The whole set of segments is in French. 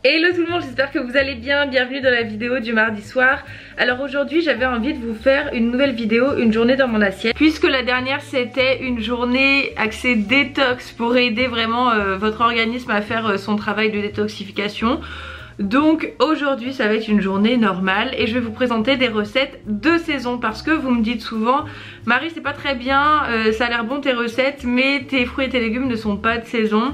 Hello tout le monde, j'espère que vous allez bien, bienvenue dans la vidéo du mardi soir. Alors aujourd'hui j'avais envie de vous faire une nouvelle vidéo, une journée dans mon assiette. Puisque la dernière c'était une journée axée détox pour aider vraiment votre organisme à faire son travail de détoxification. Donc aujourd'hui ça va être une journée normale et je vais vous présenter des recettes de saison. Parce que vous me dites souvent, Marie c'est pas très bien, ça a l'air bon tes recettes mais tes fruits et tes légumes ne sont pas de saison.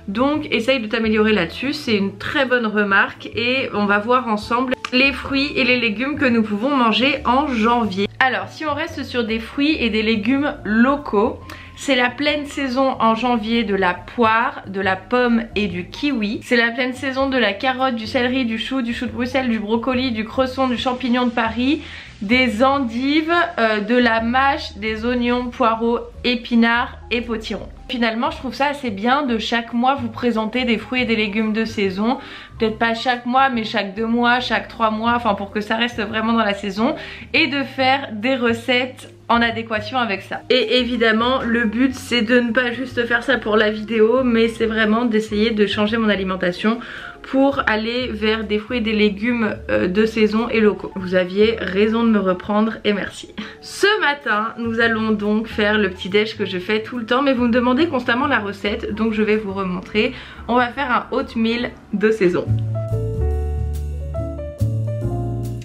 Donc essaye de t'améliorer là-dessus, c'est une très bonne remarque et on va voir ensemble les fruits et les légumes que nous pouvons manger en janvier. Alors si on reste sur des fruits et des légumes locaux, c'est la pleine saison en janvier de la poire, de la pomme et du kiwi. C'est la pleine saison de la carotte, du céleri, du chou de Bruxelles, du brocoli, du cresson, du champignon de Paris, des endives, de la mâche, des oignons, poireaux, épinards et potirons. Finalement je trouve ça assez bien de chaque mois vous présenter des fruits et des légumes de saison. Peut-être pas chaque mois mais chaque 2 mois, chaque 3 mois, enfin pour que ça reste vraiment dans la saison. Et de faire des recettes en adéquation avec ça. Et évidemment le but c'est de ne pas juste faire ça pour la vidéo, mais c'est vraiment d'essayer de changer mon alimentation pour aller vers des fruits et des légumes de saison et locaux. Vous aviez raison de me reprendre et merci. Ce matin nous allons donc faire le petit déj que je fais tout le temps, mais vous me demandez constamment la recette donc je vais vous remontrer. On va faire un oatmeal de saison.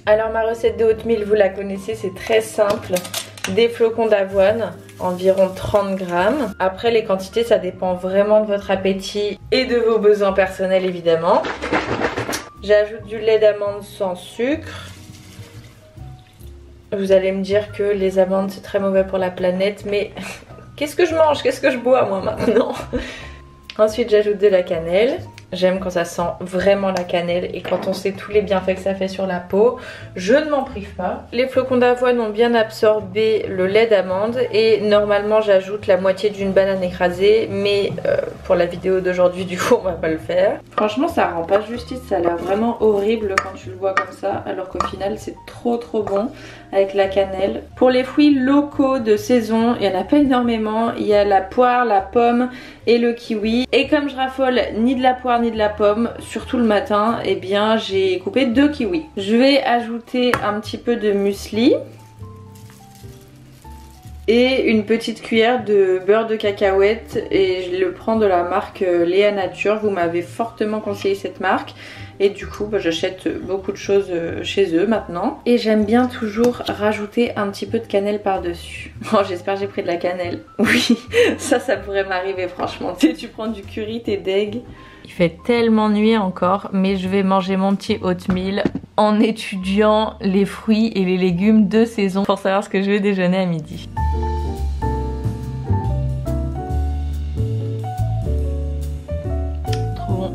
Alors ma recette de oatmeal vous la connaissez, c'est très simple. Des flocons d'avoine, environ 30 grammes. Après les quantités ça dépend vraiment de votre appétit et de vos besoins personnels évidemment. J'ajoute du lait d'amande sans sucre. Vous allez me dire que les amandes c'est très mauvais pour la planète, mais qu'est-ce que je mange? Qu'est-ce que je bois moi maintenant? Ensuite j'ajoute de la cannelle. J'aime quand ça sent vraiment la cannelle et quand on sait tous les bienfaits que ça fait sur la peau. Je ne m'en prive pas. Les flocons d'avoine ont bien absorbé le lait d'amande et normalement j'ajoute la moitié d'une banane écrasée, mais pour la vidéo d'aujourd'hui du coup on va pas le faire. Franchement ça rend pas justice, ça a l'air vraiment horrible quand tu le vois comme ça, alors qu'au final c'est trop bon avec la cannelle. Pour les fruits locaux de saison, il n'y en a pas énormément. Il y a la poire, la pomme et le kiwi. Et comme je raffole ni de la poire ni de la pomme, surtout le matin, eh bien j'ai coupé 2 kiwis. Je vais ajouter un petit peu de muesli et une petite cuillère de beurre de cacahuète, et je le prends de la marque Léa Nature. Vous m'avez fortement conseillé cette marque et du coup j'achète beaucoup de choses chez eux maintenant. Et j'aime bien toujours rajouter un petit peu de cannelle par dessus. Oh, j'espère que j'ai pris de la cannelle. Oui, ça pourrait m'arriver franchement. Tu sais, tu prends du curry, t'es deg. Il fait tellement nuit encore, mais je vais manger mon petit oatmeal en étudiant les fruits et les légumes de saison pour savoir ce que je vais déjeuner à midi. Trop bon.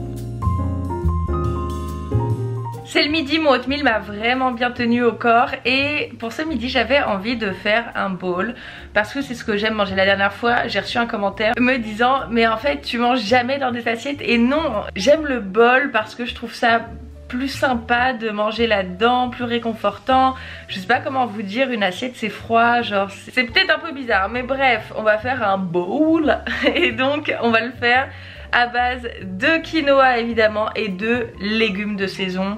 C'est le midi, mon oatmeal m'a vraiment bien tenu au corps et pour ce midi j'avais envie de faire un bowl parce que c'est ce que j'aime manger. La dernière fois j'ai reçu un commentaire me disant mais en fait tu manges jamais dans des assiettes, et non, j'aime le bowl parce que je trouve ça plus sympa de manger là-dedans, plus réconfortant. Je sais pas comment vous dire, une assiette c'est froid, genre c'est peut-être un peu bizarre, mais bref, on va faire un bowl et donc on va le faire à base de quinoa évidemment et de légumes de saison.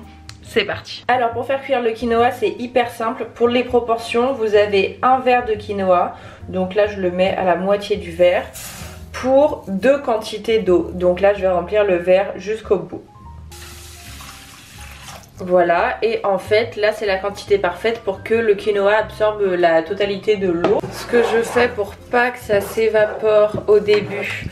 C'est parti. Alors pour faire cuire le quinoa c'est hyper simple. Pour les proportions vous avez un verre de quinoa, donc là je le mets à la moitié du verre, pour 2 quantités d'eau. Donc là je vais remplir le verre jusqu'au bout. Voilà, et en fait là c'est la quantité parfaite pour que le quinoa absorbe la totalité de l'eau. Ce que je fais pour pas que ça s'évapore au début,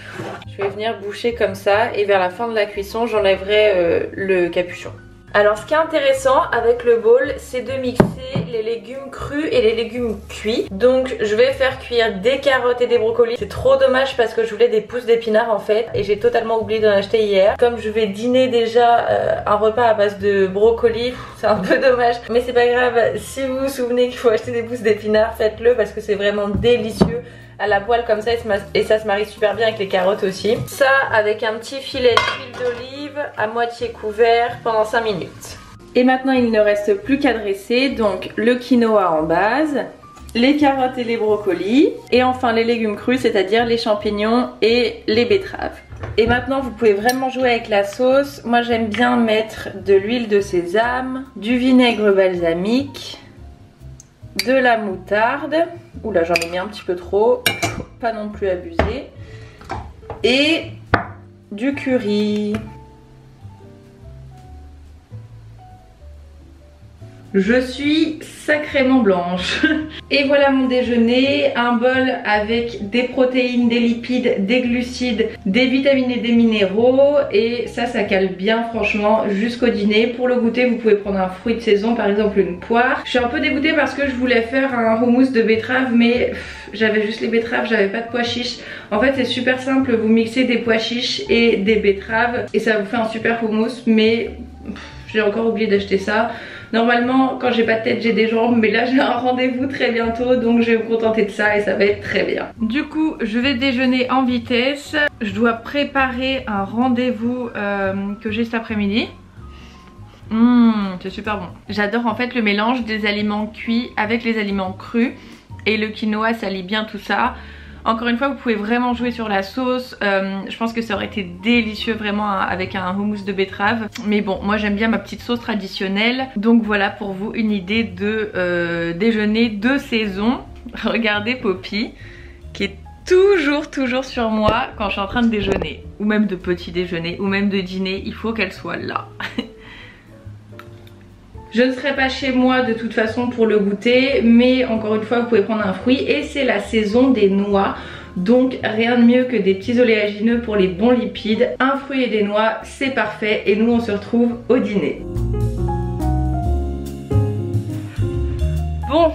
je vais venir boucher comme ça et vers la fin de la cuisson j'enlèverai le capuchon. Alors ce qui est intéressant avec le bowl c'est de mixer les légumes crus et les légumes cuits. Donc je vais faire cuire des carottes et des brocolis. C'est trop dommage parce que je voulais des pousses d'épinards en fait et j'ai totalement oublié d'en acheter hier. Comme je vais dîner déjà un repas à base de brocolis, c'est un peu dommage. Mais c'est pas grave, si vous vous souvenez qu'il faut acheter des pousses d'épinards, faites-le parce que c'est vraiment délicieux à la poêle comme ça et ça se marie super bien avec les carottes aussi. Ça avec un petit filet d'huile d'olive à moitié couvert pendant 5 minutes. Et maintenant il ne reste plus qu'à dresser, donc le quinoa en base, les carottes et les brocolis, et enfin les légumes crus, c'est-à-dire les champignons et les betteraves. Et maintenant vous pouvez vraiment jouer avec la sauce. Moi j'aime bien mettre de l'huile de sésame, du vinaigre balsamique, de la moutarde. Oula, j'en ai mis un petit peu trop, faut pas non plus abuser. Et du curry. Je suis sacrément blanche. Et voilà mon déjeuner, un bol avec des protéines, des lipides, des glucides, des vitamines et des minéraux. Et ça cale bien franchement jusqu'au dîner. Pour le goûter, vous pouvez prendre un fruit de saison, par exemple une poire. Je suis un peu dégoûtée parce que je voulais faire un houmous de betterave, mais j'avais juste les betteraves, j'avais pas de pois chiches. En fait c'est super simple, vous mixez des pois chiches et des betteraves et ça vous fait un super houmous, mais j'ai encore oublié d'acheter ça. Normalement quand j'ai pas de tête j'ai des jambes, mais là j'ai un rendez-vous très bientôt, donc je vais me contenter de ça et ça va être très bien. Du coup je vais déjeuner en vitesse. Je dois préparer un rendez-vous que j'ai cet après-midi. C'est super bon. J'adore en fait le mélange des aliments cuits avec les aliments crus. Et le quinoa ça lie bien tout ça. Encore une fois vous pouvez vraiment jouer sur la sauce. Je pense que ça aurait été délicieux vraiment avec un houmous de betterave. Mais bon, moi j'aime bien ma petite sauce traditionnelle. Donc voilà pour vous une idée de déjeuner de saison. Regardez Poppy qui est toujours sur moi quand je suis en train de déjeuner. Ou même de petit déjeuner, ou même de dîner. Il faut qu'elle soit là. Je ne serai pas chez moi de toute façon pour le goûter, mais encore une fois vous pouvez prendre un fruit et c'est la saison des noix. Donc rien de mieux que des petits oléagineux pour les bons lipides. Un fruit et des noix, c'est parfait et nous on se retrouve au dîner. Bon,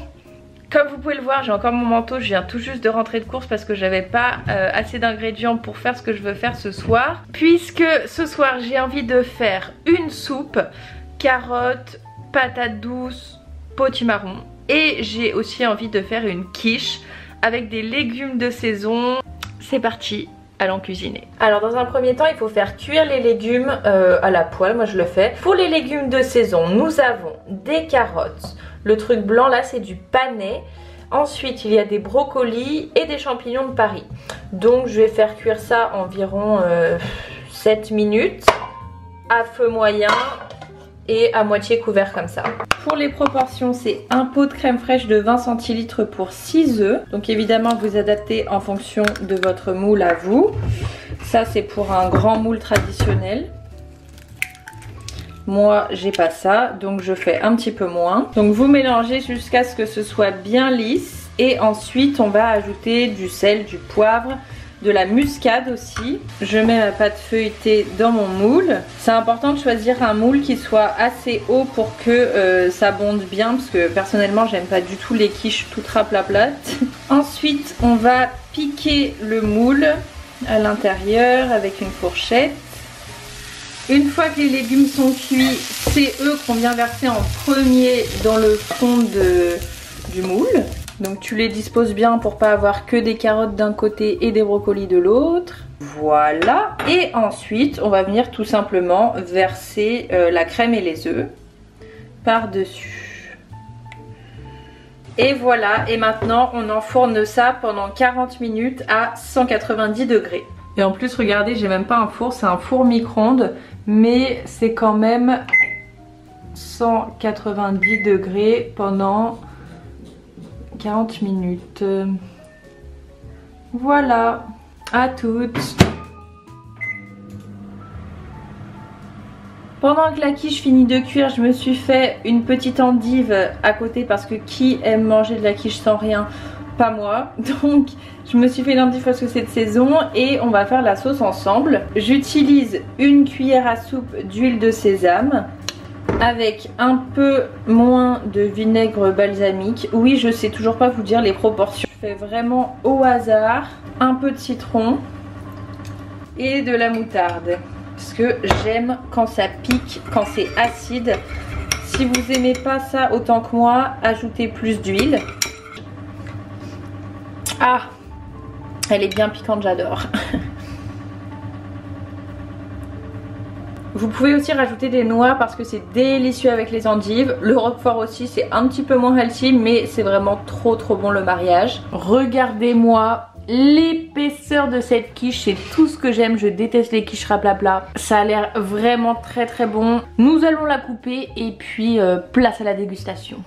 comme vous pouvez le voir, j'ai encore mon manteau, je viens tout juste de rentrer de course parce que j'avais pas assez d'ingrédients pour faire ce que je veux faire ce soir. Puisque ce soir j'ai envie de faire une soupe, carottes, patates douces, potimarron, et j'ai aussi envie de faire une quiche avec des légumes de saison. C'est parti, allons cuisiner. Alors dans un premier temps il faut faire cuire les légumes à la poêle, moi je le fais. Pour les légumes de saison nous avons des carottes, le truc blanc là c'est du panais. Ensuite il y a des brocolis et des champignons de Paris. Donc je vais faire cuire ça environ 7 minutes à feu moyen et à moitié couvert comme ça. Pour les proportions, c'est un pot de crème fraîche de 20 centilitres pour 6 œufs. Donc évidemment vous adaptez en fonction de votre moule à vous. Ça c'est pour un grand moule traditionnel. Moi j'ai pas ça, donc je fais un petit peu moins. Donc vous mélangez jusqu'à ce que ce soit bien lisse. Et ensuite on va ajouter du sel, du poivre, de la muscade aussi. Je mets ma pâte feuilletée dans mon moule. C'est important de choisir un moule qui soit assez haut pour que ça bonde bien, parce que personnellement j'aime pas du tout les quiches toutes raplaplates. Ensuite on va piquer le moule à l'intérieur avec une fourchette. Une fois que les légumes sont cuits, c'est eux qu'on vient verser en premier dans le fond du moule. Donc tu les disposes bien pour pas avoir que des carottes d'un côté et des brocolis de l'autre. Voilà. Et ensuite on va venir tout simplement verser la crème et les œufs par-dessus. Et voilà. Et maintenant on enfourne ça pendant 40 minutes à 190 degrés. Et en plus regardez, j'ai même pas un four, c'est un four micro-ondes. Mais c'est quand même 190 degrés pendant 40 minutes. Voilà, à toutes. Pendant que la quiche finit de cuire, je me suis fait une petite endive à côté parce que qui aime manger de la quiche sans rien? Pas moi. Donc je me suis fait l'endive parce que c'est de saison et on va faire la sauce ensemble. J'utilise une cuillère à soupe d'huile de sésame avec un peu moins de vinaigre balsamique. Oui, je sais toujours pas vous dire les proportions. Je fais vraiment au hasard. Un peu de citron et de la moutarde. Parce que j'aime quand ça pique, quand c'est acide. Si vous aimez pas ça autant que moi, ajoutez plus d'huile. Ah, elle est bien piquante, j'adore. Vous pouvez aussi rajouter des noix parce que c'est délicieux avec les endives. Le roquefort aussi, c'est un petit peu moins healthy, mais c'est vraiment trop bon le mariage. Regardez-moi l'épaisseur de cette quiche, c'est tout ce que j'aime. Je déteste les quiches raplapla. Ça a l'air vraiment très très bon. Nous allons la couper et puis place à la dégustation.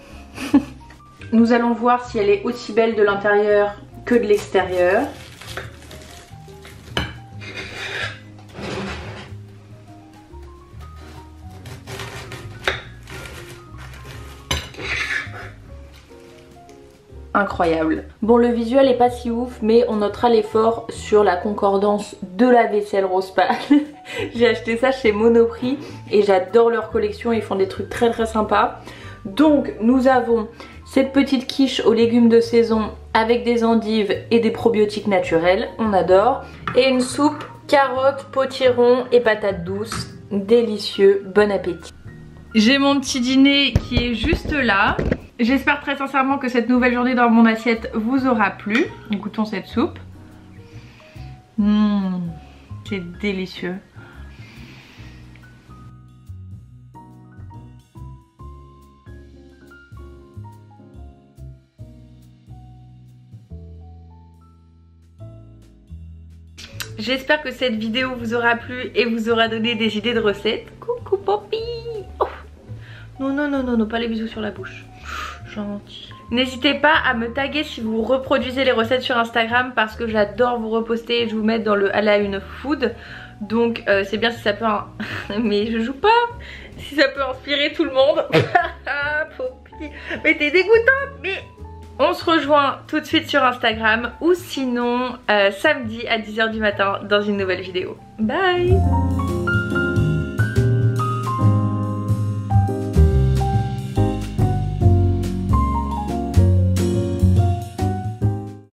Nous allons voir si elle est aussi belle de l'intérieur que de l'extérieur. Incroyable. Bon, le visuel est pas si ouf, mais on notera l'effort sur la concordance de la vaisselle rose pâle. J'ai acheté ça chez Monoprix et j'adore leur collection, ils font des trucs très très sympas. Donc nous avons cette petite quiche aux légumes de saison avec des endives et des probiotiques naturels, on adore. Et une soupe carottes, potiron et patates douces, délicieux, bon appétit. J'ai mon petit dîner qui est juste là. J'espère très sincèrement que cette nouvelle journée dans mon assiette vous aura plu. Goûtons cette soupe. C'est délicieux. J'espère que cette vidéo vous aura plu et vous aura donné des idées de recettes. Coucou Poppy. Oh. Non, pas les bisous sur la bouche. Gentil. N'hésitez pas à me taguer si vous reproduisez les recettes sur Instagram parce que j'adore vous reposter et je vous mettre dans le à la une food. Donc c'est bien si ça peut mais je joue pas. Si ça peut inspirer tout le monde. Poppy. Mais t'es dégoûtante. Mais on se rejoint tout de suite sur Instagram ou sinon samedi à 10 h du matin dans une nouvelle vidéo. Bye.